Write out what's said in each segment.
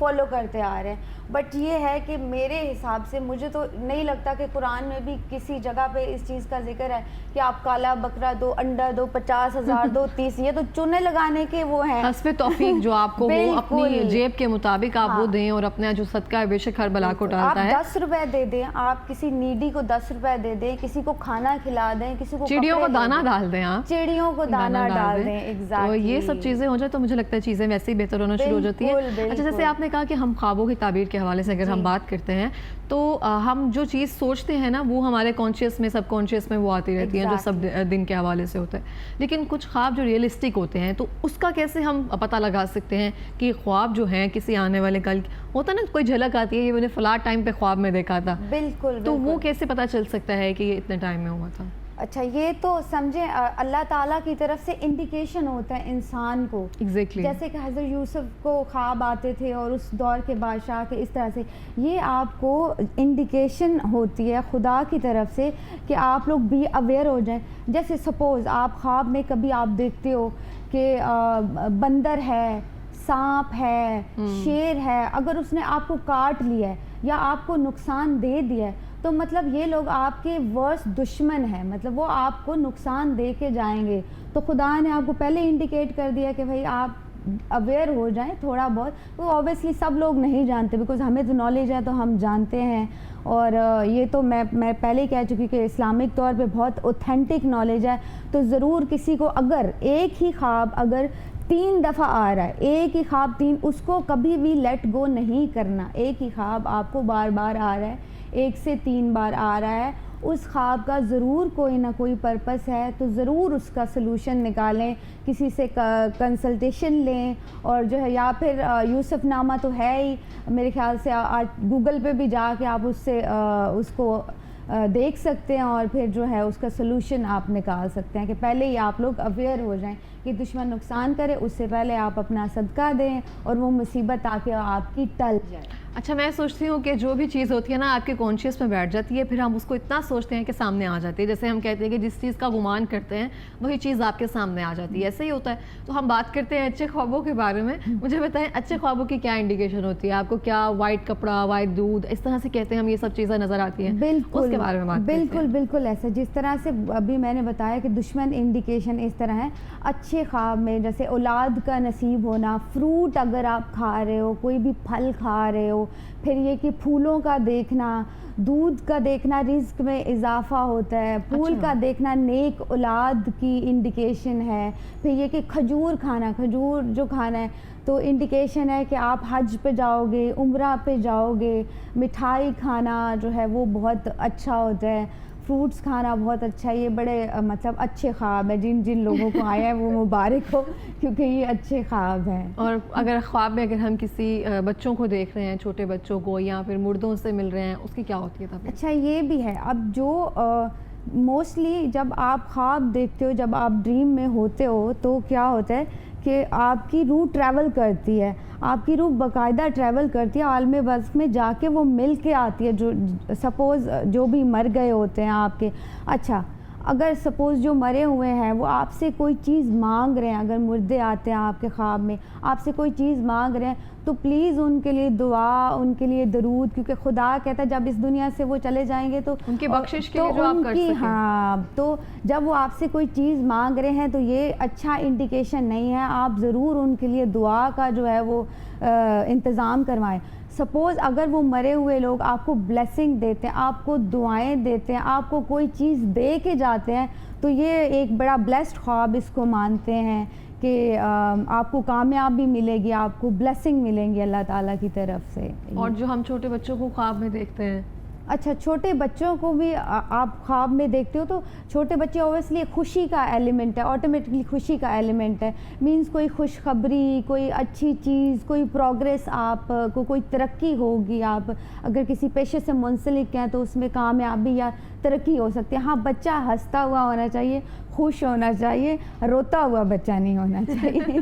Follow کرتے آ رہے ہیں. بٹ یہ ہے کہ میرے حساب سے مجھے تو نہیں لگتا کہ قرآن میں بھی کسی جگہ پہ اس چیز کا ذکر ہے کہ آپ کالا بکرا دو, انڈا دو, 50,000 دو, 30, یہ تو چونے لگانے کے وہ ہیں. حسب توفیق جو آپ کو وہ اپنی جیب کے مطابق آپ وہ دیں, اور اپنا جو صدقہ ہے بے شک ہر بلا کو ٹالتا ہے. آپ 10 روپے دے دیں, آپ کسی نیڈی کو 10 روپے دے دیں, کسی کو کھانا کھلا دیں, کسی کو چڑیوں کو دانہ ڈال دیں, آپ چڑیوں کو دانہ ڈال دیں. تو یہ سب چیزیں ہو جائے تو مجھے لگتا ہے چیزیں ویسے ہی بہتر ہونا شروع ہو جاتی ہیں. اچھا, جیسے آپ نے کہا کہ ہم خوابوں کی تعبیر کے حوالے سے اگر ہم بات کرتے ہیں تو ہم جو چیز سوچتے ہیں نا وہ ہمارے کانشیس میں, سب کانشیس میں وہ آتی رہتی ہیں جو سب دن کے حوالے سے ہوتا ہے. لیکن کچھ خواب جو ریئلسٹک ہوتے ہیں تو اس کا کیسے ہم پتہ لگا سکتے ہیں کہ خواب جو ہیں کسی آنے والے کل ہوتا ہے نا, کوئی جھلک آتی ہے, یہ میں نے فلاں ٹائم پہ خواب میں دیکھا تھا, بالکل, تو وہ کیسے پتہ چل سکتا ہے کہ یہ اتنے ٹائم میں ہوا تھا؟ اچھا, یہ تو سمجھیں اللہ تعالیٰ کی طرف سے انڈیکیشن ہوتا ہے انسان کو. ایگزیکٹلی, جیسے کہ حضرت یوسف کو خواب آتے تھے اور اس دور کے بادشاہ کے, اس طرح سے یہ آپ کو انڈیکیشن ہوتی ہے خدا کی طرف سے کہ آپ لوگ بھی اویئر ہو جائیں. جیسے سپوز آپ خواب میں کبھی آپ دیکھتے ہو کہ بندر ہے, سانپ ہے, شیر ہے, اگر اس نے آپ کو کاٹ لیا ہے یا آپ کو نقصان دے دیا ہے تو مطلب یہ لوگ آپ کے ورس دشمن ہیں, مطلب وہ آپ کو نقصان دے کے جائیں گے. تو خدا نے آپ کو پہلے انڈیکیٹ کر دیا کہ بھائی آپ اویئر ہو جائیں تھوڑا بہت. وہ اوبیسلی سب لوگ نہیں جانتے, بیکاز ہمیں تو نالج ہے تو ہم جانتے ہیں. اور یہ تو میں پہلے ہی کہہ چکی کہ اسلامک طور پہ بہت اوتھینٹک نالج ہے. تو ضرور کسی کو اگر ایک ہی خواب اگر 3 دفعہ آ رہا ہے, ایک ہی خواب 3, اس کو کبھی بھی لیٹ گو نہیں کرنا. ایک ہی خواب آپ کو بار بار آ رہا ہے, 1 سے 3 بار آ رہا ہے, اس خواب کا ضرور کوئی نہ کوئی پرپس ہے, تو ضرور اس کا سلوشن نکالیں, کسی سے کنسلٹیشن لیں. اور جو ہے یا پھر یوسف نامہ تو ہے ہی میرے خیال سے, آج گوگل پہ بھی جا کے آپ اس کو دیکھ سکتے ہیں اور پھر جو ہے اس کا سلوشن آپ نکال سکتے ہیں کہ پہلے ہی آپ لوگ اویئر ہو جائیں کہ دشمن نقصان کرے, اس سے پہلے آپ اپنا صدقہ دیں اور وہ مصیبت آ کے آپ کی ٹل جائے. اچھا, میں سوچتی ہوں کہ جو بھی چیز ہوتی ہے نا آپ کے کانشیس میں بیٹھ جاتی ہے, پھر ہم اس کو اتنا سوچتے ہیں کہ سامنے آ جاتی ہے. جیسے ہم کہتے ہیں کہ جس چیز کا گمان کرتے ہیں وہی چیز آپ کے سامنے آ جاتی ہے, ایسے ہی ہوتا ہے. تو ہم بات کرتے ہیں اچھے خوابوں کے بارے میں. مجھے بتائیں اچھے خوابوں کی کیا انڈیکیشن ہوتی ہے؟ آپ کو کیا وائٹ کپڑا, وائٹ دودھ, اس طرح سے کہتے ہیں ہم, یہ سب چیزیں نظر آتی ہیں؟ بالکل, اس کے بارے میں بات کرتے ہیں. بالکل بالکل ایسا جس طرح سے ابھی میں نے بتایا کہ دشمن انڈیکیشن اس طرح ہے. اچھے خواب میں جیسے اولاد کا نصیب ہونا, فروٹ اگر آپ کھا رہے ہو, کوئی بھی پھل کھا رہے ہو, پھر یہ کہ پھولوں کا دیکھنا, دودھ کا دیکھنا رزق میں اضافہ ہوتا ہے, پھول کا دیکھنا نیک اولاد کی انڈیکیشن ہے. پھر یہ کہ کھجور کھانا, کھجور جو کھانا ہے تو انڈیکیشن ہے کہ آپ حج پہ جاؤ گے, عمرہ پہ جاؤ گے. مٹھائی کھانا جو ہے وہ بہت اچھا ہوتا ہے, فروٹس کھانا بہت اچھا ہے. یہ بڑے مطلب اچھے خواب ہیں, جن لوگوں کو آیا ہے وہ مبارک ہو, کیونکہ یہ اچھے خواب ہیں. اور اگر خواب میں اگر ہم کسی بچوں کو دیکھ رہے ہیں, چھوٹے بچوں کو, یا پھر مردوں سے مل رہے ہیں, اس کی کیا ہوتی ہے تب؟ اچھا, یہ بھی ہے. اب جو موسٹلی جب آپ خواب دیکھتے ہو, جب آپ ڈریم میں ہوتے ہو تو کیا ہوتا ہے کہ آپ کی روح ٹریول کرتی ہے, آپ کی روح باقاعدہ ٹریول کرتی ہے, عالم برزخ میں جا کے وہ مل کے آتی ہے. جو سپوز جو بھی مر گئے ہوتے ہیں آپ کے, اچھا اگر سپوز جو مرے ہوئے ہیں وہ آپ سے کوئی چیز مانگ رہے ہیں, اگر مردے آتے ہیں آپ کے خواب میں آپ سے کوئی چیز مانگ رہے ہیں, تو پلیز ان کے لیے دعا, ان کے لیے درود, کیونکہ خدا کہتا ہے جب اس دنیا سے وہ چلے جائیں گے تو ان کی بخشش کے لیے جو آپ کر سکیں. ہاں, تو جب وہ آپ سے کوئی چیز مانگ رہے ہیں تو یہ اچھا انڈیکیشن نہیں ہے. آپ ضرور ان کے لیے دعا کا جو ہے وہ انتظام کروائیں. سپوز اگر وہ مرے ہوئے لوگ آپ کو بلیسنگ دیتے ہیں, آپ کو دعائیں دیتے ہیں, آپ کو کوئی چیز دے کے جاتے ہیں, تو یہ ایک بڑا بلیسڈ خواب اس کو مانتے ہیں کہ آپ کو کامیابی ملے گی, آپ کو بلیسنگ ملیں گی اللہ تعالیٰ کی طرف سے. اور جو ہم چھوٹے بچوں کو خواب میں دیکھتے ہیں, اچھا چھوٹے بچوں کو بھی آپ خواب میں دیکھتے ہو, تو چھوٹے بچے اوبیسلی خوشی کا ایلیمنٹ ہے, آٹومیٹکلی خوشی کا ایلیمنٹ ہے. مینس کوئی خوشخبری, کوئی اچھی چیز, کوئی پروگریس, آپ کو کوئی ترقی ہوگی. آپ اگر کسی پیشے سے منسلک ہیں تو اس میں کامیابی یا ترقی ہو سکتی ہے. ہاں, بچہ ہنستا ہوا ہونا چاہیے, خوش ہونا چاہیے, روتا ہوا بچہ نہیں ہونا چاہیے.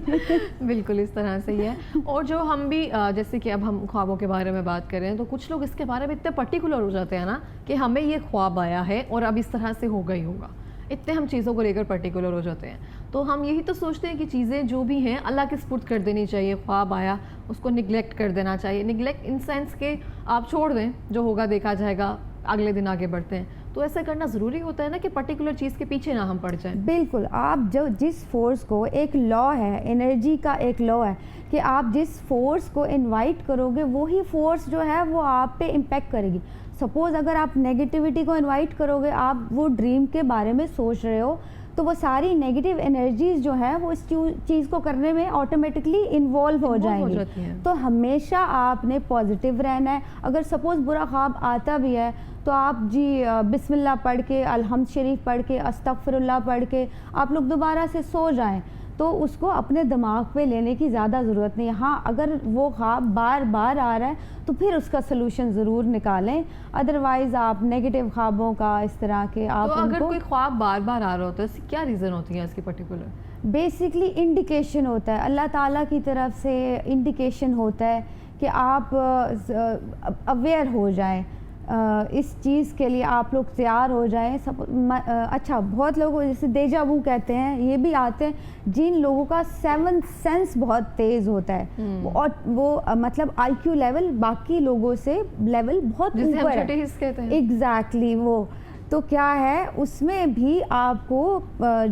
بالکل اس طرح سے ہی ہے. اور جو ہم بھی جیسے کہ اب ہم خوابوں کے بارے میں بات کر رہے ہیں, تو کچھ لوگ اس کے بارے میں اتنے پرٹیکولر ہو جاتے ہیں نا کہ ہمیں یہ خواب آیا ہے اور اب اس طرح سے ہوگا ہی ہوگا, اتنے ہم چیزوں کو لے کر پرٹیکولر ہو جاتے ہیں. تو ہم یہی تو سوچتے ہیں کہ چیزیں جو بھی ہیں اللہ کے سپرد کر دینی چاہیے. خواب آیا اس کو نگلیکٹ کر دینا چاہیے. نگلیکٹ ان سینس کہ آپ چھوڑ دیں, جو ہوگا دیکھا جائے گا, اگلے دن آگے بڑھتے ہیں. تو ایسا کرنا ضروری ہوتا ہے نا کہ پرٹیکولر چیز کے پیچھے نہ ہم پڑ جائیں. بالکل, آپ جس فورس کو, ایک لا ہے, انرجی کا ایک لا ہے کہ آپ جس فورس کو انوائٹ کرو گے وہی فورس جو ہے وہ آپ پہ امپیکٹ کرے گی. سپوز اگر آپ نیگیٹیوٹی کو انوائٹ کرو گے, آپ وہ ڈریم کے بارے میں سوچ رہے ہو, تو وہ ساری نیگیٹیو انرجیز جو ہیں وہ اس چیز کو کرنے میں آٹومیٹکلی انوالو ہو جائیں گی. تو ہمیشہ آپ نے پازیٹیو رہنا ہے. اگر سپوز برا خواب آتا بھی ہے تو آپ بسم اللہ پڑھ کے, الحمد شریف پڑھ کے, استغفر اللہ پڑھ کے آپ لوگ دوبارہ سے سو جائیں, تو اس کو اپنے دماغ پہ لینے کی زیادہ ضرورت نہیں ہے. ہاں, اگر وہ خواب بار بار آ رہا ہے تو پھر اس کا سلوشن ضرور نکالیں. ادروائز آپ نیگیٹو خوابوں کا اس طرح کے آپ تو اگر کوئی خواب بار بار آ رہا ہوتا ہے, اس کی کیا ریزن ہوتی ہے اس کی پرٹیکولر؟ بیسکلی انڈیکیشن ہوتا ہے, اللہ تعالیٰ کی طرف سے انڈیکیشن ہوتا ہے کہ آپ اویئر ہو جائیں اس چیز کے لیے, آپ لوگ تیار ہو جائیں. اچھا, بہت لوگ جیسے دیجا وو کہتے ہیں, یہ بھی آتے ہیں جن لوگوں کا 7th سینس بہت تیز ہوتا ہے, اور وہ مطلب آئی کیو لیول باقی لوگوں سے لیول بہت اوپر ہے. ایگزیکٹلی وہ تو کیا ہے, اس میں بھی آپ کو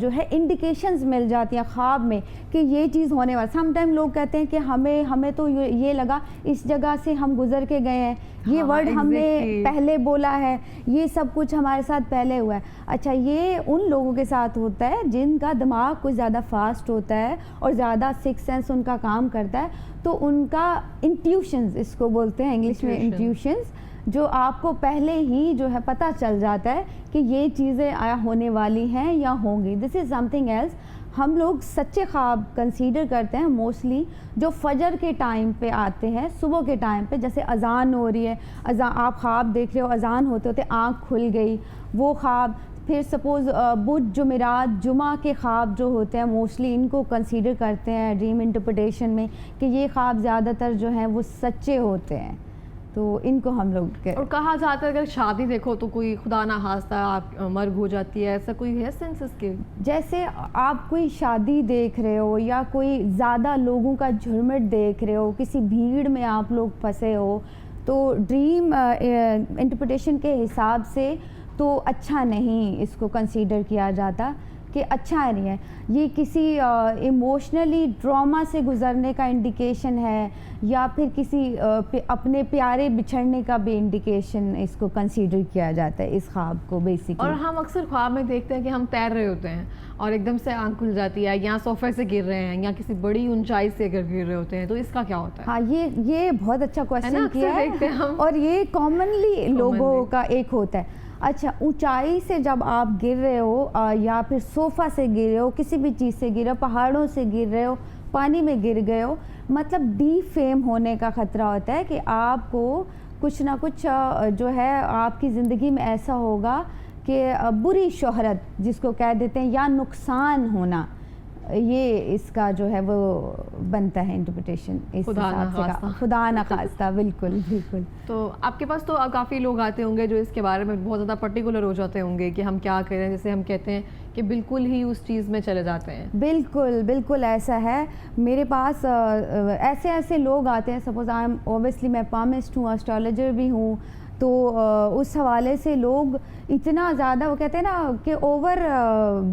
جو ہے انڈیکیشنز مل جاتی ہیں خواب میں کہ یہ چیز ہونے والا. سم ٹائم لوگ کہتے ہیں کہ ہمیں تو یہ لگا اس جگہ سے ہم گزر کے گئے ہیں, یہ ورڈ ہم نے پہلے بولا ہے, یہ سب کچھ ہمارے ساتھ پہلے ہوا ہے. اچھا, یہ ان لوگوں کے ساتھ ہوتا ہے جن کا دماغ کچھ زیادہ فاسٹ ہوتا ہے اور زیادہ 6th سینس ان کا کام کرتا ہے, تو ان کا انٹیوشنز, اس کو بولتے ہیں انگلش میں انٹیوشنز, جو آپ کو پہلے ہی جو ہے پتہ چل جاتا ہے کہ یہ چیزیں ہونے والی ہیں یا ہوں گی. دس از سم تھنگ ایلس. ہم لوگ سچے خواب کنسیڈر کرتے ہیں موسٹلی جو فجر کے ٹائم پہ آتے ہیں, صبح کے ٹائم پہ, جیسے اذان ہو رہی ہے, آپ خواب دیکھ رہے ہو, اذان ہوتے ہوتے آنکھ کھل گئی, وہ خواب. پھر سپوز بدھ, جمعرات, جمعہ کے خواب جو ہوتے ہیں موسٹلی ان کو کنسیڈر کرتے ہیں ڈریم انٹرپریٹیشن میں کہ یہ خواب زیادہ تر جو ہیں وہ سچے ہوتے ہیں, تو ان کو ہم لوگ. اور کہا جاتا ہے اگر شادی دیکھو تو کوئی خدا نہ خواستہ آپ مرگ ہو جاتی ہے, ایسا کوئی ہے سینسز کے؟ جیسے آپ کوئی شادی دیکھ رہے ہو یا کوئی زیادہ لوگوں کا جھرمٹ دیکھ رہے ہو, کسی بھیڑ میں آپ لوگ پھنسے ہو, تو ڈریم انٹرپریٹیشن کے حساب سے تو اچھا نہیں اس کو کنسیڈر کیا جاتا کہ اچھا نہیں ہے. یہ کسی ایموشنلی ٹراما سے گزرنے کا انڈیکیشن ہے, یا پھر کسی اپنے پیارے بچھڑنے کا بھی انڈیکیشن اس کو کنسیڈر کیا جاتا ہے اس خواب کو بیسکلی. اور ہم اکثر خواب میں دیکھتے ہیں کہ ہم تیر رہے ہوتے ہیں اور ایک دم سے آنکھ کھل جاتی ہے, یا صوفے سے گر رہے ہیں, یا کسی بڑی اونچائی سے اگر گر رہے ہوتے ہیں, تو اس کا کیا ہوتا ہے؟ ہاں, یہ بہت اچھا کویسچن کیا ہے, اور یہ کامنلی لوگوں کا ایک ہوتا ہے. اچھا, اونچائی سے جب آپ گر رہے ہو, یا پھر صوفہ سے گر رہے ہو, کسی بھی چیز سے گر رہے ہو, پہاڑوں سے گر رہے ہو, پانی میں گر گئے ہو, مطلب ڈی فیم ہونے کا خطرہ ہوتا ہے کہ آپ کو کچھ نہ کچھ جو ہے آپ کی زندگی میں ایسا ہوگا کہ بری شہرت جس کو کہہ دیتے ہیں, یا نقصان ہونا, یہ اس کا جو ہے وہ بنتا ہے انٹرپریٹیشن اس حساب سے. خدا نہ خواستہ. بالکل بالکل. تو آپ کے پاس تو کافی لوگ آتے ہوں گے جو اس کے بارے میں بہت زیادہ پرٹیکولر ہو جاتے ہوں گے کہ ہم کیا کریں, جیسے ہم کہتے ہیں کہ بالکل ہی اس چیز میں چلے جاتے ہیں. بالکل بالکل ایسا ہے. میرے پاس ایسے لوگ آتے ہیں, سپوز اوبیسلی میں پامسٹ ہوں, اسٹرالوجر بھی ہوں, تو اس حوالے سے لوگ اتنا زیادہ, وہ کہتے ہیں نا کہ اوور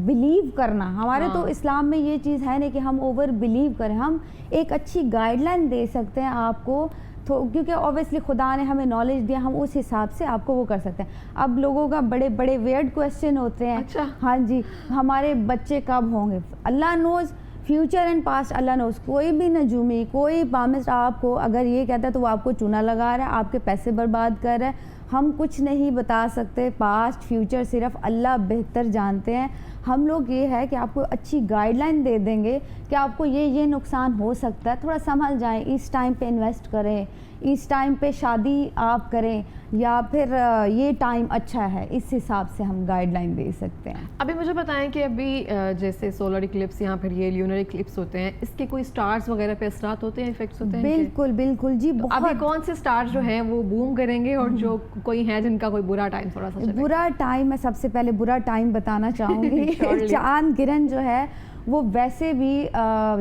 بلیو کرنا, ہمارے تو اسلام میں یہ چیز ہے نہیں کہ ہم اوور بلیو کریں. ہم ایک اچھی گائیڈ لائن دے سکتے ہیں آپ کو, کیونکہ اوبیسلی خدا نے ہمیں نالج دیا, ہم اس حساب سے آپ کو وہ کر سکتے ہیں. اب لوگوں کا بڑے بڑے ویئرڈ کویسچن ہوتے ہیں. ہاں جی, ہمارے بچے کب ہوں گے, اللہ نوز, فیوچر اینڈ پاسٹ اللہ نوز. کوئی بھی نجومی, کوئی پامسٹ آپ کو اگر یہ کہتا ہے تو وہ آپ کو چونا لگا رہا ہے, آپ کے پیسے برباد کر رہا ہے. ہم کچھ نہیں بتا سکتے, پاسٹ فیوچر صرف اللہ بہتر جانتے ہیں. ہم لوگ یہ ہے کہ آپ کو اچھی گائیڈ لائن دے دیں گے کہ آپ کو یہ نقصان ہو سکتا ہے, تھوڑا سنبھل جائیں, اس ٹائم پہ انویسٹ کریں, اس ٹائم پہ شادی آپ کریں, یا پھر یہ ٹائم اچھا ہے, اس حساب سے ہم گائیڈ لائن دے سکتے ہیں. ابھی مجھے بتائیں کہ ابھی جیسے سولر اکلپس یا پھر یہ لیونر اکلپس ہوتے ہیں, اس کے کوئی سٹارز وغیرہ پہ اثرات ہوتے ہیں, افیکٹس ہوتے ہیں؟ بالکل بالکل جی. ابھی کون سے سٹارز جو ہیں وہ بوم کریں گے, اور جو کوئی ہیں جن کا کوئی برا ٹائم تھوڑا سا چلے گا؟ برا ٹائم, میں سب سے پہلے برا ٹائم بتانا چاہوں گی. چاند گرہن جو ہے وہ ویسے بھی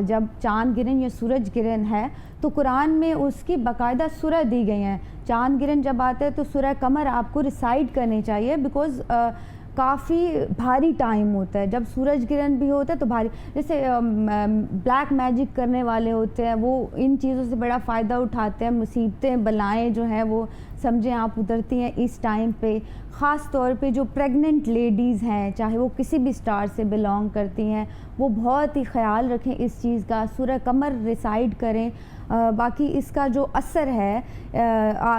جب چاند گرہن یا سورج گرہن ہے تو قرآن میں اس کی باقاعدہ سورہ دی گئی ہیں. چاند گرہن جب آتا ہے تو سورہ قمر آپ کو ریسائٹ کرنی چاہیے بیکاز کافی بھاری ٹائم ہوتا ہے. جب سورج گرہن بھی ہوتا ہے تو بھاری, جیسے بلیک میجک کرنے والے ہوتے ہیں وہ ان چیزوں سے بڑا فائدہ اٹھاتے ہیں. مصیبتیں بلائیں جو ہیں وہ سمجھیں آپ اترتی ہیں اس ٹائم پہ. خاص طور پہ جو پریگننٹ لیڈیز ہیں چاہے وہ کسی بھی سٹار سے بلانگ کرتی ہیں وہ بہت ہی خیال رکھیں اس چیز کا. سورہ قمر ریسائٹ کریں. باقی اس کا جو اثر ہے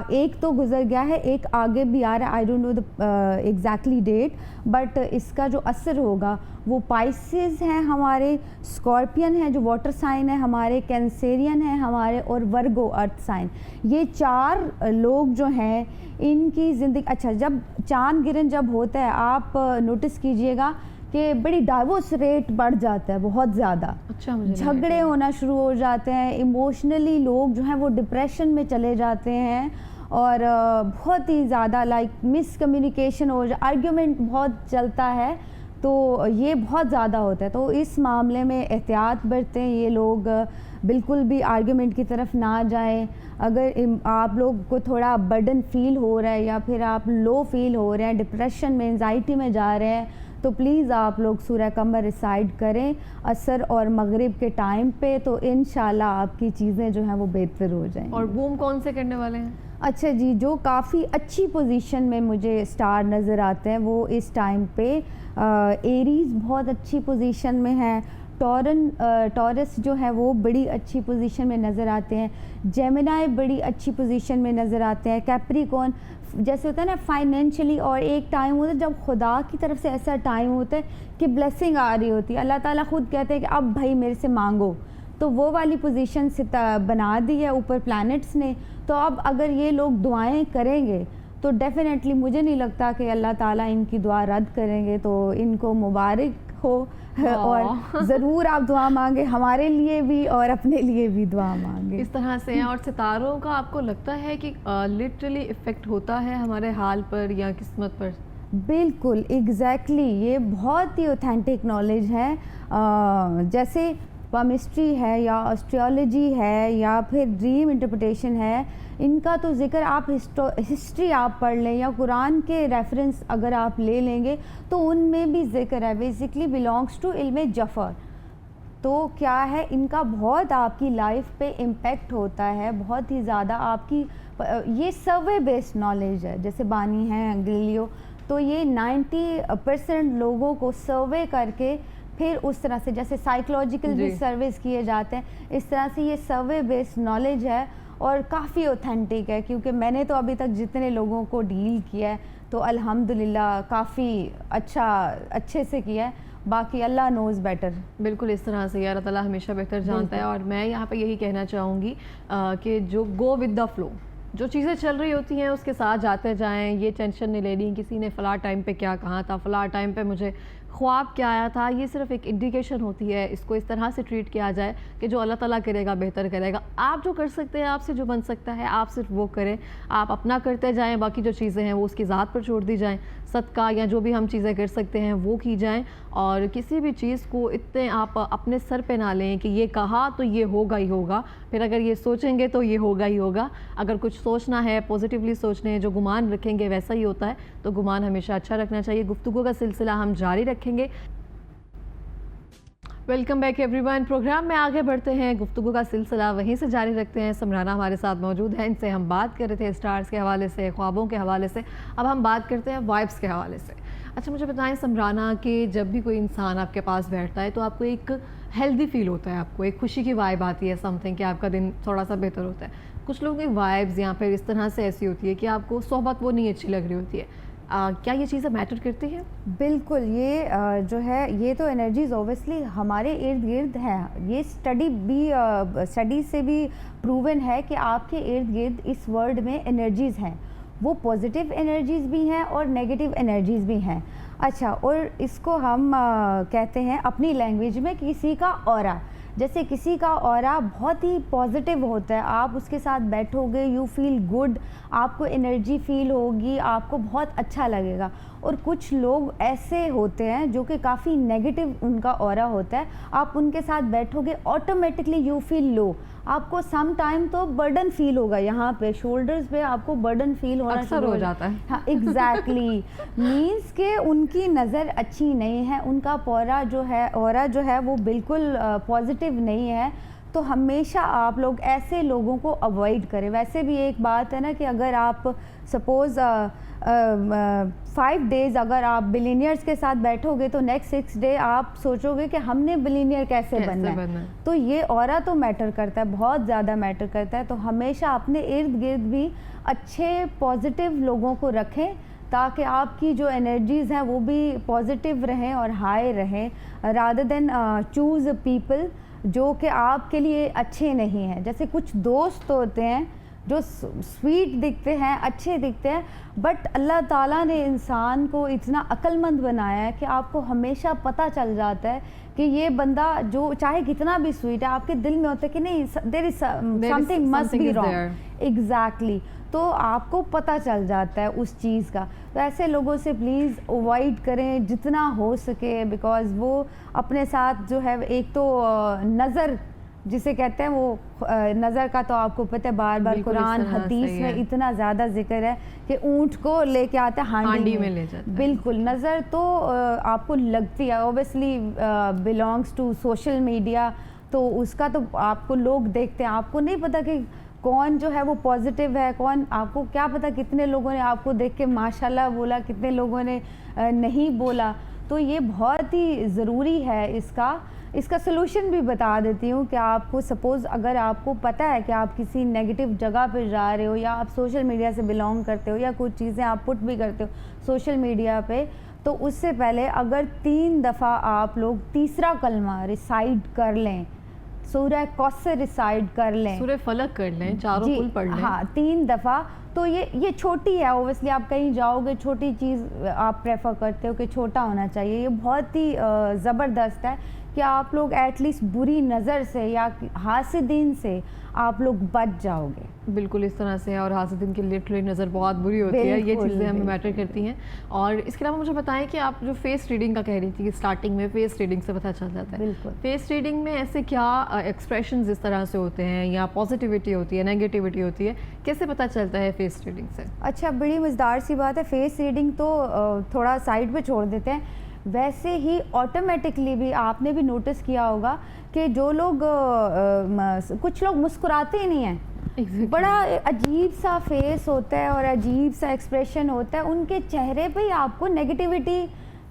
ایک تو گزر گیا ہے, ایک آگے بھی آ رہا ہے, I don't know the exactly date, but اس کا جو اثر ہوگا وہ پائسز ہیں ہمارے, اسکارپین ہیں جو واٹر سائن ہے ہمارے, کینسیرین ہیں ہمارے, اور ورگو ارتھ سائن. یہ 4 لوگ جو ہیں ان کی زندگی. اچھا, جب چاند گرہن جب ہوتا ہے آپ نوٹس کیجئے گا کہ بڑی ڈائیورس ریٹ بڑھ جاتا ہے بہت زیادہ. اچھا, جھگڑے ہونا شروع ہو جاتے ہیں, ایموشنلی لوگ جو ہیں وہ ڈپریشن میں چلے جاتے ہیں, اور بہت ہی زیادہ لائک مس کمیونیکیشن ہو جائے, آرگیومنٹ بہت چلتا ہے, تو یہ بہت زیادہ ہوتا ہے. تو اس معاملے میں احتیاط برتیں, یہ لوگ بالکل بھی آرگیومنٹ کی طرف نہ جائیں. اگر آپ لوگ کو تھوڑا برڈن فیل ہو رہا ہے یا پھر آپ لو فیل ہو رہے ہیں, ڈپریشن میں, انزائٹی میں جا رہے ہیں, تو پلیز آپ لوگ سورہ قمر ریسائٹ کریں عصر اور مغرب کے ٹائم پہ, تو انشاءاللہ آپ کی چیزیں جو ہیں وہ بہتر ہو جائیں. اور بوم کون سے کرنے والے ہیں؟ اچھا جی, جو کافی اچھی پوزیشن میں مجھے سٹار نظر آتے ہیں وہ اس ٹائم پہ ایریز بہت اچھی پوزیشن میں ہے, ٹورس جو ہے وہ بڑی اچھی پوزیشن میں نظر آتے ہیں, جیمنائی بڑی اچھی پوزیشن میں نظر آتے ہیں, کیپریکون جیسے ہوتا ہے نا فائنینشلی. اور ایک ٹائم ہوتا ہے جب خدا کی طرف سے ایسا ٹائم ہوتا ہے کہ بلیسنگ آ رہی ہوتی ہے, اللہ تعالیٰ خود کہتے ہیں کہ اب بھائی میرے سے مانگو, تو وہ والی پوزیشن بنا دی ہے اوپر پلانٹس نے. تو اب اگر یہ لوگ دعائیں کریں گے تو ڈیفینیٹلی مجھے نہیں لگتا کہ اللہ تعالیٰ ان کی دعا رد کریں گے, تو ان کو مبارک ہو. اور ضرور آپ دعا مانگے ہمارے لیے بھی اور اپنے لیے بھی دعا مانگے. اس طرح سے. اور ستاروں کا آپ کو لگتا ہے کہ لٹرلی افیکٹ ہوتا ہے ہمارے حال پر یا قسمت پر؟ بالکل ایگزیکٹلی, یہ بہت ہی اوتھینٹک نالج ہے. جیسے پامسٹری ہے یا اسٹریالوجی ہے یا پھر ڈریم انٹرپریٹیشن ہے, ان کا تو ذکر آپ ہسٹری آپ پڑھ لیں یا قرآن کے ریفرنس اگر آپ لے لیں گے تو ان میں بھی ذکر ہے. بیسکلی بلانگس ٹو علم جفر. تو کیا ہے, ان کا بہت آپ کی لائف پہ امپیکٹ ہوتا ہے, بہت ہی زیادہ آپ کی. یہ سروے بیسڈ نالج ہے, جیسے بانی ہیں گلیلیو, تو یہ 90% لوگوں کو سروے کر کے پھر اس طرح سے, جیسے سائیکلوجیکل بھی سرویز کیے جاتے ہیں, اس طرح سے یہ سروے بیسڈ نالج ہے اور کافی اوتھینٹک ہے. کیونکہ میں نے تو ابھی تک جتنے لوگوں کو ڈیل کیا ہے تو الحمدللہ کافی اچھے سے کیا ہے, باقی اللہ نوز بیٹر. بالکل اس طرح سے, اللہ تعالیٰ ہمیشہ بہتر جانتا ہے. اور میں یہاں پہ یہی کہنا چاہوں گی کہ جو گو ود دا فلو, جو چیزیں چل رہی ہوتی ہیں اس کے ساتھ جاتے جائیں. یہ ٹینشن نہیں لینی کسی نے فلاں ٹائم پہ کیا کہا تھا, فلاں ٹائم پہ مجھے خواب کیا آیا تھا. یہ صرف ایک انڈیکیشن ہوتی ہے, اس کو اس طرح سے ٹریٹ کیا جائے کہ جو اللہ تعالیٰ کرے گا بہتر کرے گا. آپ جو کر سکتے ہیں, آپ سے جو بن سکتا ہے آپ صرف وہ کریں, آپ اپنا کرتے جائیں, باقی جو چیزیں ہیں وہ اس کی ذات پر چھوڑ دی جائیں. صدقہ یا جو بھی ہم چیزیں کر سکتے ہیں وہ کی جائیں, اور کسی بھی چیز کو اتنے آپ اپنے سر پہ نہ لیں کہ یہ کہا تو یہ ہوگا ہی ہوگا, پھر اگر یہ سوچیں گے تو یہ ہوگا ہی ہوگا. اگر کچھ سوچنا ہے پازیٹیولی سوچنے ہیں, جو گمان رکھیں گے ویسا ہی ہوتا ہے, تو گمان ہمیشہ اچھا رکھنا چاہیے. گفتگو کا سلسلہ ہم جاری رکھیں گے. Welcome back everyone. Programme میں آگے بڑھتے ہیں, گفتگو کا سلسلہ وہیں سے جاری رکھتے ہیں. سمرانہ ہمارے ساتھ موجود ہیں, ان سے ہم بات کر رہے تھے سٹارز کے حوالے سے, خوابوں کے حوالے سے. اب ہم بات کرتے ہیں وائبس کے حوالے سے. اچھا مجھے بتائیں سمرانہ کہ جب بھی کوئی انسان آپ کے پاس بیٹھتا ہے تو آپ کو ایک ہیلدی فیل ہوتا ہے, آپ کو ایک خوشی کی وائب آتی ہے, سم تھنگ کہ آپ کا دن تھوڑا سا بہتر ہوتا ہے. کچھ لوگوں کی وائبز یا پھر اس طرح سے ایسی ہوتی ہے کہ آپ کو صحبت وہ نہیں اچھی لگ رہی ہوتی ہے. کیا یہ چیزیں میٹر کرتی ہیں؟ بالکل, یہ جو ہے یہ تو انرجیز اوبیسلی ہمارے ارد گرد ہیں. یہ اسٹڈی سے بھی پروون ہے کہ آپ کے ارد گرد اس ورلڈ میں انرجیز ہیں, وہ پازیٹیو انرجیز بھی ہیں اور نیگیٹو انرجیز بھی ہیں. اچھا, اور اس کو ہم کہتے ہیں اپنی لینگویج میں کسی کا اورا. جیسے کسی کا اورا بہت ہی پازیٹیو ہوتا ہے, آپ اس کے ساتھ بیٹھو گے, یو فیل گڈ, آپ کو انرجی فیل ہوگی, آپ کو بہت اچھا لگے گا. اور کچھ لوگ ایسے ہوتے ہیں جو کہ کافی نیگیٹو ان کا اورا ہوتا ہے. آپ ان کے ساتھ بیٹھو گے آٹومیٹکلی یو فیل لو. آپ کو سم ٹائم تو برڈن فیل ہوگا, یہاں پہ شولڈرز پہ آپ کو برڈن فیل ہونا اکثر ہو جاتا ہے. ہاں ایگزیکٹلی, مینس کہ ان کی نظر اچھی نہیں ہے, ان کا اورا جو ہے وہ بالکل پازیٹیو نہیں ہے. تو ہمیشہ آپ لوگ ایسے لوگوں کو اوائڈ کریں. ویسے بھی ایک بات ہے نا کہ اگر آپ سپوز 5 days اگر آپ بلینئرز کے ساتھ بیٹھو گے تو نیکسٹ 6 day آپ سوچو گے کہ ہم نے بلینئر کیسے بننا ہے. تو یہ اورا تو میٹر کرتا ہے, بہت زیادہ میٹر کرتا ہے. تو ہمیشہ اپنے ارد گرد بھی اچھے پازیٹیو لوگوں کو رکھیں تاکہ آپ کی جو انرجیز ہیں وہ بھی پازیٹیو رہیں اور ہائی رہیں, رادر دین چوز پیپل جو کہ آپ کے لیے اچھے نہیں ہیں. جیسے کچھ دوست ہوتے ہیں جو سویٹ دکھتے ہیں, اچھے دکھتے ہیں, بٹ اللہ تعالیٰ نے انسان کو اتنا عقل مند بنایا ہے کہ آپ کو ہمیشہ پتہ چل جاتا ہے کہ یہ بندہ جو چاہے کتنا بھی سویٹ ہے, آپ کے دل میں ہوتا ہے کہ نہیں there is something must be wrong. Exactly, تو آپ کو پتہ چل جاتا ہے اس چیز کا. تو ایسے لوگوں سے پلیز اوائڈ کریں جتنا ہو سکے, بیکاز وہ اپنے ساتھ جو ہے ایک تو نظر جسے کہتے ہیں, وہ نظر کا تو آپ کو پتہ ہے بار بار قرآن حدیث میں اتنا زیادہ ذکر ہے کہ اونٹ کو لے کے آتے ہیں ہانڈی میں لے جاتے ہیں. بالکل, نظر تو آپ کو لگتی ہے, obviously belongs to social media, تو اس کا تو آپ کو لوگ دیکھتے ہیں. آپ کو نہیں پتہ کہ کون جو ہے وہ پازیٹیو ہے, کون, آپ کو کیا پتہ کتنے لوگوں نے آپ کو دیکھ کے ماشاءاللہ بولا, کتنے لوگوں نے نہیں بولا. تو یہ بہت ہی ضروری ہے. اس کا سلوشن بھی بتا دیتی ہوں کہ آپ کو سپوز اگر آپ کو پتہ ہے کہ آپ کسی نیگیٹو جگہ پہ جا رہے ہو, یا آپ سوشل میڈیا سے بلانگ کرتے ہو, یا کچھ چیزیں آپ پٹ بھی کرتے ہو سوشل میڈیا پہ, تو اس سے پہلے اگر 3 دفعہ آپ لوگ تیسرا کلمہ ریسائڈ کر لیں, سورہ کوثر ریسائڈ کر لیں, سورہ فلق کر لیں, چاروں کل پڑھ لیں. ہاں 3 دفعہ. تو یہ چھوٹی ہے, اوبیسلی آپ کہیں جاؤ گے چھوٹی چیز آپ پریفر کرتے ہو کہ چھوٹا ہونا چاہیے. یہ بہت ہی زبردست ہے کہ آپ لوگ ایٹ لیسٹ بری نظر سے یا حاسدین سے آپ لوگ بچ جاؤ گے. بالکل اس طرح سے, اور حاسدین کی لٹرلی نظر بہت بری ہوتی ہے, یہ چیزیں ہمیں میٹر کرتی ہیں. اور اس کے علاوہ مجھے بتائیں کہ آپ جو فیس ریڈنگ کا کہہ رہی تھی کہ اسٹارٹنگ میں فیس ریڈنگ سے پتہ چل جاتا ہے. بالکل, فیس ریڈنگ میں ایسے کیا ایکسپریشنز اس طرح سے ہوتے ہیں, یا پازیٹیوٹی ہوتی ہے, نیگیٹیوٹی ہوتی ہے, کیسے پتہ چلتا ہے فیس ریڈنگ سے؟ اچھا, بڑی مزیدار سی بات ہے. فیس ریڈنگ تو تھوڑا سائڈ پہ چھوڑ دیتے ہیں. ویسے ہی آٹومیٹکلی بھی آپ نے بھی نوٹس کیا ہوگا کہ جو لوگ کچھ لوگ مسکراتے ہی نہیں ہیں, بڑا عجیب سا فیس ہوتا ہے اور عجیب سا ایکسپریشن ہوتا ہے, ان کے چہرے پہ ہی آپ کو نیگیٹیوٹی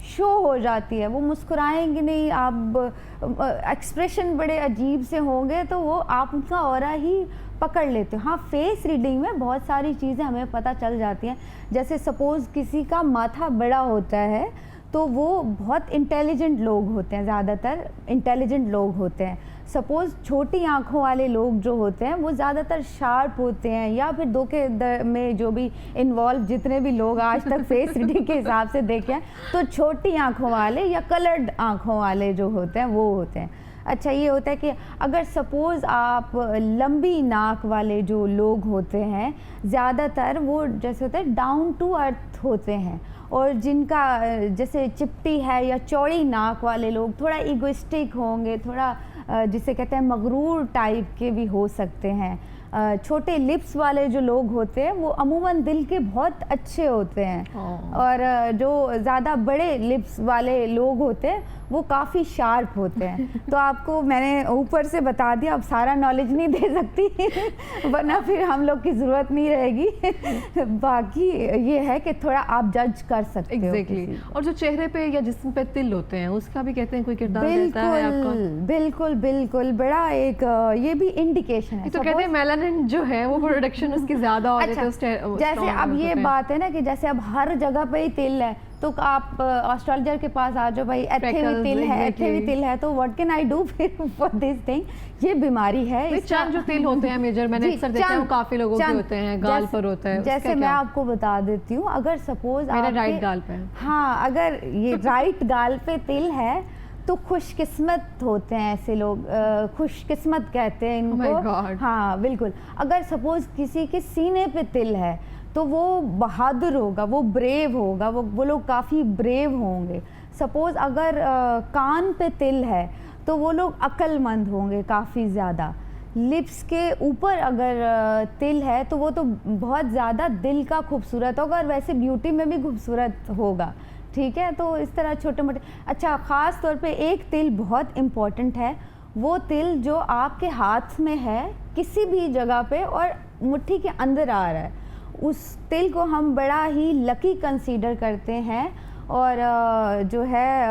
شو ہو جاتی ہے. وہ مسکرائیں گے نہیں, آپ ایکسپریشن بڑے عجیب سے ہوں گے, تو وہ آپ ان کا اورا ہی پکڑ لیتے ہو. ہاں, فیس ریڈنگ میں بہت ساری چیزیں ہمیں پتہ چل جاتی ہیں. جیسے سپوز کسی کا ماتھا بڑا ہوتا ہے تو وہ بہت انٹیلیجنٹ لوگ ہوتے ہیں, زیادہ تر انٹیلیجنٹ لوگ ہوتے ہیں. سپوز چھوٹی آنکھوں والے لوگ جو ہوتے ہیں وہ زیادہ تر شارپ ہوتے ہیں, یا پھر دھوکے میں جو بھی انوالو جتنے بھی لوگ آج تک فیس ریڈنگ کے حساب سے دیکھے ہیں, تو چھوٹی آنکھوں والے یا کلرڈ آنکھوں والے جو ہوتے ہیں وہ ہوتے ہیں. اچھا, یہ ہوتا ہے کہ اگر سپوز آپ لمبی ناک والے جو لوگ ہوتے ہیں, زیادہ تر وہ جیسے ہوتا ہے ڈاؤن ٹو ارتھ ہوتے ہیں, اور جن کا جیسے چپٹی ہے یا چوڑی ناک والے لوگ تھوڑا ایگوئسٹک ہوں گے, تھوڑا جسے کہتے ہیں مغرور ٹائپ کے بھی ہو سکتے ہیں. چھوٹے لپس والے جو لوگ ہوتے ہیں وہ عموماً دل کے بہت اچھے ہوتے ہیں, اور جو زیادہ بڑے لپس والے لوگ ہوتے ہیں وہ کافی شارپ ہوتے ہیں. تو آپ کو میں نے اوپر سے بتا دیا, اب سارا نالج نہیں دے سکتی ورنہ پھر ہم لوگ کی ضرورت نہیں رہے گی. باقی یہ ہے کہ تھوڑا آپ جج کر سکتے ہو. ایگزیکٹلی. اور جو چہرے پہ یا جسم پہ تل ہوتے ہیں اس کا بھی کہتے ہیں کوئی کردار رہتا ہے آپ کا؟ بالکل بالکل, بڑا ایک یہ بھی انڈیکیشن ہے. تو کہتے ہیں میلانن جو ہے وہ پروڈکشن اس کی زیادہ ہو جاتی ہے. جیسے اب یہ بات ہے نا کہ جیسے اب ہر جگہ پہ ہی تل ہے, تو آپ آسٹرالوجر کے پاس آ جاؤ, بھائی ایتھے بھی تل ہے, ایتھے بھی تل ہے, تو what can I do for this thing. یہ بیماری ہے. چند جو تل ہوتے ہیں میجر, میں نے اکثر دیکھا ہے کافی لوگوں کے ہوتے ہیں, گال پر ہوتا ہے. جیسے میں آپ کو بتا دیتی ہوں, اگر سپوز میرا رائٹ گال پہ, ہاں اگر یہ رائٹ گال پہ تل ہے تو خوش قسمت ہوتے ہیں ایسے لوگ, خوش قسمت کہتے ہیں ان کو. ہاں بالکل. اگر سپوز کسی کے سینے پہ تل ہے تو وہ بہادر ہوگا, وہ بریو ہوگا, وہ لوگ کافی بریو ہوں گے. سپوز اگر کان پہ تل ہے تو وہ لوگ عقل مند ہوں گے کافی زیادہ. لپس کے اوپر اگر تل ہے تو وہ تو بہت زیادہ دل کا خوبصورت ہوگا, اور ویسے بیوٹی میں بھی خوبصورت ہوگا. ٹھیک ہے, تو اس طرح چھوٹے موٹے. اچھا, خاص طور پہ ایک تل بہت امپورٹنٹ ہے, وہ تل جو آپ کے ہاتھ میں ہے کسی بھی جگہ پہ اور مٹھی کے اندر آ رہا ہے, اس تل کو ہم بڑا ہی لکی کنسیڈر کرتے ہیں. اور جو ہے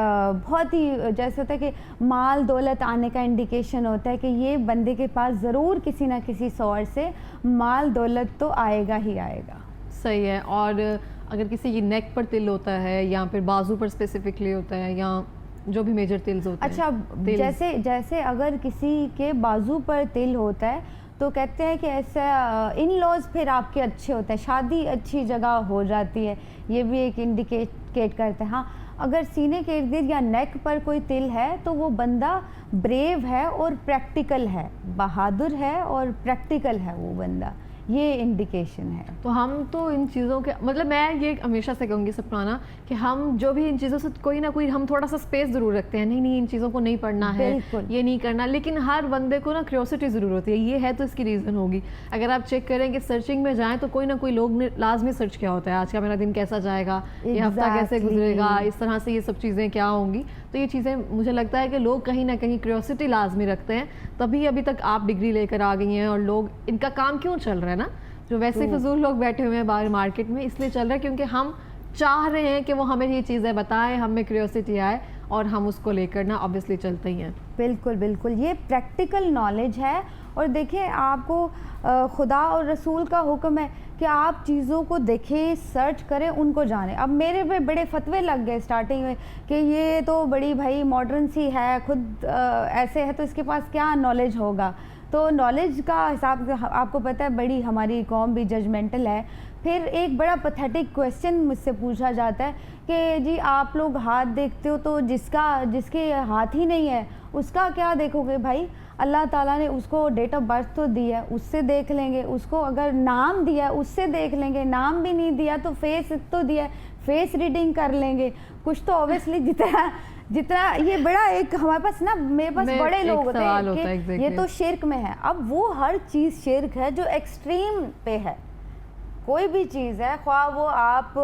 بہت ہی جیسے ہوتا ہے کہ مال دولت آنے کا انڈیکیشن ہوتا ہے کہ یہ بندے کے پاس ضرور کسی نہ کسی سورس سے مال دولت تو آئے گا ہی آئے گا. صحیح ہے. اور اگر کسی کی نیک پر تل ہوتا ہے یا پھر بازو پر اسپیسیفکلی ہوتا ہے یا جو بھی میجر تلز ہوتے ہیں. اچھا, جیسے اگر کسی کے بازو پر تل ہوتا ہے تو کہتے ہیں کہ ایسا ان لوز پھر آپ کے اچھے ہوتے ہیں, شادی اچھی جگہ ہو جاتی ہے, یہ بھی ایک انڈیکیٹ کرتے ہیں. ہاں, اگر سینے کے ارد گرد یا نیک پر کوئی تل ہے تو وہ بندہ بریو ہے اور پریکٹیکل ہے, بہادر ہے اور پریکٹیکل ہے وہ بندہ, یہ انڈیکیشن ہے. تو ہم تو ان چیزوں کے مطلب میں یہ ہمیشہ سے کہوں گی سپرانا کہ ہم جو بھی ان چیزوں سے کوئی نہ کوئی ہم تھوڑا سا اسپیس ضرور رکھتے ہیں, نہیں ان چیزوں کو نہیں پڑھنا ہے, یہ نہیں کرنا, لیکن ہر بندے کو نا کیوریوسٹی ضرور ہوتی ہے. یہ ہے تو اس کی ریزن ہوگی. اگر آپ چیک کریں کہ سرچنگ میں جائیں تو کوئی نہ کوئی لوگ نے لازمی سرچ کیا ہوتا ہے, آج کا میرا دن کیسا جائے گا, یہ ہفتہ کیسے گزرے گا, اس طرح سے یہ سب چیزیں کیا ہوں گی. تو یہ چیزیں مجھے لگتا ہے کہ لوگ کہیں نہ کہیں کیوریوسٹی لازمی رکھتے ہیں, تبھی ابھی تک آپ ڈگری لے کر آ گئی ہیں. اور لوگ ان کا کام کیوں چل رہا ہے نا, جو ویسے فضول لوگ بیٹھے ہوئے ہیں باہر مارکیٹ میں, اس لیے چل رہا ہے کیونکہ ہم چاہ رہے ہیں کہ وہ ہمیں یہ چیزیں بتائیں, ہمیں کیوریوسٹی آئے اور ہم اس کو لے کر نا obviously چلتے ہی ہیں. بالکل بالکل, یہ پریکٹیکل نالج ہے. اور دیکھیں, آپ کو خدا اور رسول کا حکم ہے کہ آپ چیزوں کو دیکھیں, سرچ کریں, ان کو جانیں. اب میرے پہ بڑے فتوے لگ گئے اسٹارٹنگ میں کہ یہ تو بڑی بھائی ماڈرن سی ہے, خود ایسے ہے تو اس کے پاس کیا نالج ہوگا. تو نالج کا حساب آپ کو پتہ ہے بڑی ہماری قوم بھی ججمنٹل ہے. پھر ایک بڑا پتھیٹک کویسچن مجھ سے پوچھا جاتا ہے کہ جی آپ لوگ ہاتھ دیکھتے ہو تو جس کے ہاتھ ہی نہیں ہے اس کا کیا دیکھو گے. بھائی اللہ تعالیٰ نے اس کو ڈیٹ آف برتھ تو دی ہے, اس سے دیکھ لیں گے. اس کو اگر نام دیا ہے اس سے دیکھ لیں گے. نام بھی نہیں دیا تو فیس تو دیا ہے, فیس ریڈنگ کر لیں گے. کچھ تو اوبیسلی جتنا یہ بڑا ایک ہمارے پاس نا, میرے پاس بڑے لوگ ہوتے ہیں کہ یہ تو شرک میں ہے. اب وہ ہر چیز شرک ہے جو ایکسٹریم پہ ہے. کوئی بھی چیز ہے, خواہ وہ آپ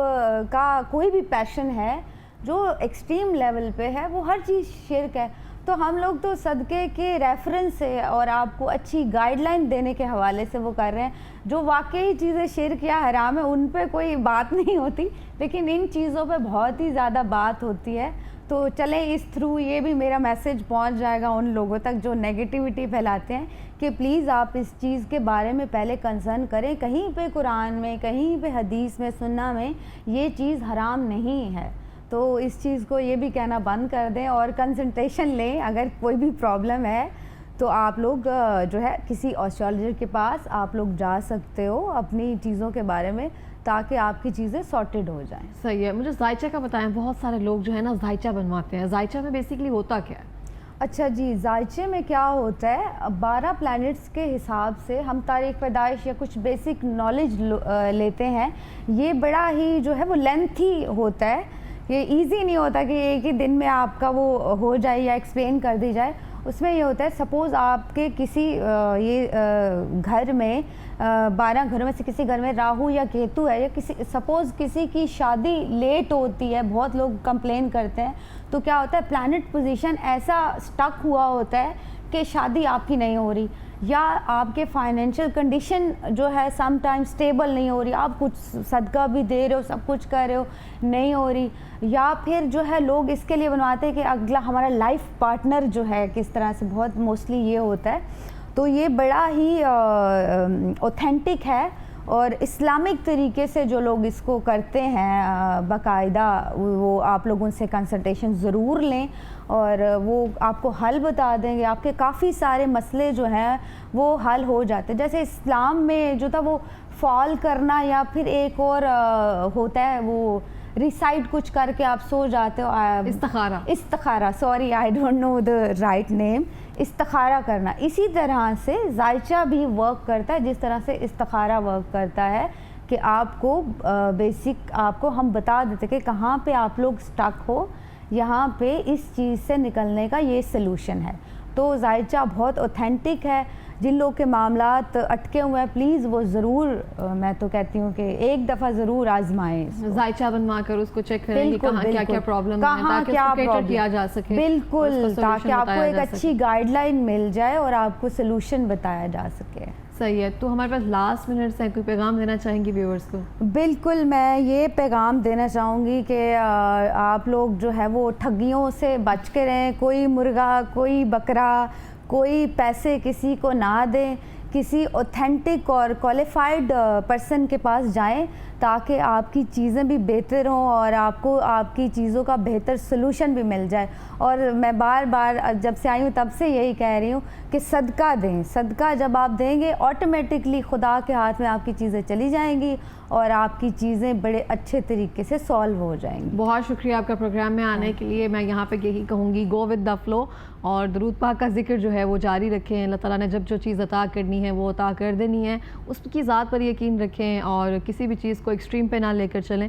کا کوئی بھی پیشن ہے جو ایکسٹریم لیول پہ ہے, وہ ہر چیز شرک ہے. تو ہم لوگ تو صدقے کے ریفرنس سے اور آپ کو اچھی گائیڈ لائن دینے کے حوالے سے وہ کر رہے ہیں. جو واقعی چیزیں شرک یا حرام ہے ان پہ کوئی بات نہیں ہوتی, لیکن ان چیزوں پہ بہت ہی زیادہ بات ہوتی ہے. تو چلیں اس تھرو یہ بھی میرا میسیج پہنچ جائے گا ان لوگوں تک جو نیگیٹیوٹی پھیلاتے ہیں کہ پلیز آپ اس چیز کے بارے میں پہلے کنسرن کریں. کہیں پہ قرآن میں, کہیں پہ حدیث میں, سننا میں یہ چیز حرام نہیں ہے. تو اس چیز کو یہ بھی کہنا بند کر دیں اور کنسلٹیشن لیں. اگر کوئی بھی پرابلم ہے تو آپ لوگ جو ہے کسی اسٹرالوجر کے پاس آپ لوگ جا سکتے ہو اپنی چیزوں کے بارے میں, تاکہ آپ کی چیزیں سارٹیڈ ہو جائیں. صحیح ہے. مجھے ذائچہ کا بتائیں, بہت سارے لوگ جو ہے نا ذائچہ بنواتے ہیں. ذائچہ میں بیسیکلی ہوتا کیا ہے؟ اچھا جی, ذائچے میں کیا ہوتا ہے, 12 پلانٹس کے حساب سے ہم تاریخ پیدائش یا کچھ بیسک نالج لیتے ہیں. یہ بڑا ہی جو ہے وہ لینتھی ہوتا ہے, یہ ایزی نہیں ہوتا کہ ایک ہی دن میں آپ کا وہ ہو جائے یا ایکسپلین کر دی جائے. اس میں یہ ہوتا ہے, سپوز آپ کے کسی گھر میں 12 گھروں میں سے کسی گھر میں راہو یا کیتو ہے, یا سپوز کسی کی شادی لیٹ ہوتی ہے, بہت لوگ کمپلین کرتے ہیں, تو کیا ہوتا ہے پلانٹ پوزیشن ایسا سٹک ہوا ہوتا ہے کہ شادی آپ کی نہیں ہو رہی, یا آپ کے فائنینشیل کنڈیشن جو ہے سم ٹائم سٹیبل نہیں ہو رہی, آپ کچھ صدقہ بھی دے رہے ہو, سب کچھ کر رہے ہو, نہیں ہو رہی. یا پھر جو ہے لوگ اس کے لیے بنواتے ہیں کہ اگلا ہمارا لائف پارٹنر جو ہے کس طرح سے, بہت موسٹلی یہ ہوتا ہے. تو یہ بڑا ہی اوتھینٹک ہے اور اسلامک طریقے سے جو لوگ اس کو کرتے ہیں باقاعدہ, وہ آپ لوگ ان سے کنسلٹیشن ضرور لیں اور وہ آپ کو حل بتا دیں گے. آپ کے کافی سارے مسئلے جو ہیں وہ حل ہو جاتے ہیں. جیسے اسلام میں جو تھا وہ فال کرنا, یا پھر ایک اور ہوتا ہے وہ ریسائٹ کچھ کر کے آپ سو جاتے ہو, استخارہ, sorry I don't know the right name, استخارہ کرنا. اسی طرح سے ذائچہ بھی ورک کرتا ہے جس طرح سے استخارہ ورک کرتا ہے, کہ آپ کو بیسک آپ کو ہم بتا دیتے کہ کہاں پہ آپ لوگ اسٹک ہو, یہاں پہ اس چیز سے نکلنے کا یہ سلوشن ہے. تو زائد چائے بہت اوتھینٹک ہے. جن لوگ کے معاملات اٹکے ہوئے ہیں پلیز وہ ضرور, میں تو کہتی ہوں کہ ایک دفعہ ضرور آزمائیں. ذائقہ چائے بنوا کر اس کو چیک کریں کہ بالکل, کہاں کیا کیا پرابلم ہے کہاں تاکہ کیا اس کو کیٹر پرابلم کیا جا سکے. بالکل, تاکہ آپ کو ایک بتایا جا اچھی گائیڈ لائن مل جائے اور آپ کو سلوشن بتایا جا سکے. صحیح ہے. تو ہمارے پاس لاسٹ منٹس ہیں, کوئی پیغام دینا چاہیں گی ویورز کو؟ بالکل, میں یہ پیغام دینا چاہوں گی کہ آپ لوگ جو ہے وہ ٹھگیوں سے بچ کے رہیں. کوئی مرغا, کوئی بکرا, کوئی پیسے کسی کو نہ دیں. کسی اوتھینٹک اور کوالیفائڈ پرسن کے پاس جائیں تاکہ آپ کی چیزیں بھی بہتر ہوں اور آپ کو آپ کی چیزوں کا بہتر سلوشن بھی مل جائے. اور میں بار بار جب سے آئی ہوں تب سے یہی کہہ رہی ہوں کہ صدقہ دیں. صدقہ جب آپ دیں گے آٹومیٹکلی خدا کے ہاتھ میں آپ کی چیزیں چلی جائیں گی اور آپ کی چیزیں بڑے اچھے طریقے سے سالو ہو جائیں گی. بہت شکریہ آپ کا پروگرام میں آنے کے لیے. میں یہاں پہ یہی کہوں گی, گو ود دا فلو, اور درود پاک کا ذکر جو ہے وہ جاری رکھیں. اللہ تعالیٰ نے جب جو چیز عطا کرنی ہے وہ عطا کر دینی ہے, اس کی ذات پر یقین رکھیں اور کسی بھی چیز کو ایکسٹریم پہ نہ لے کر چلیں.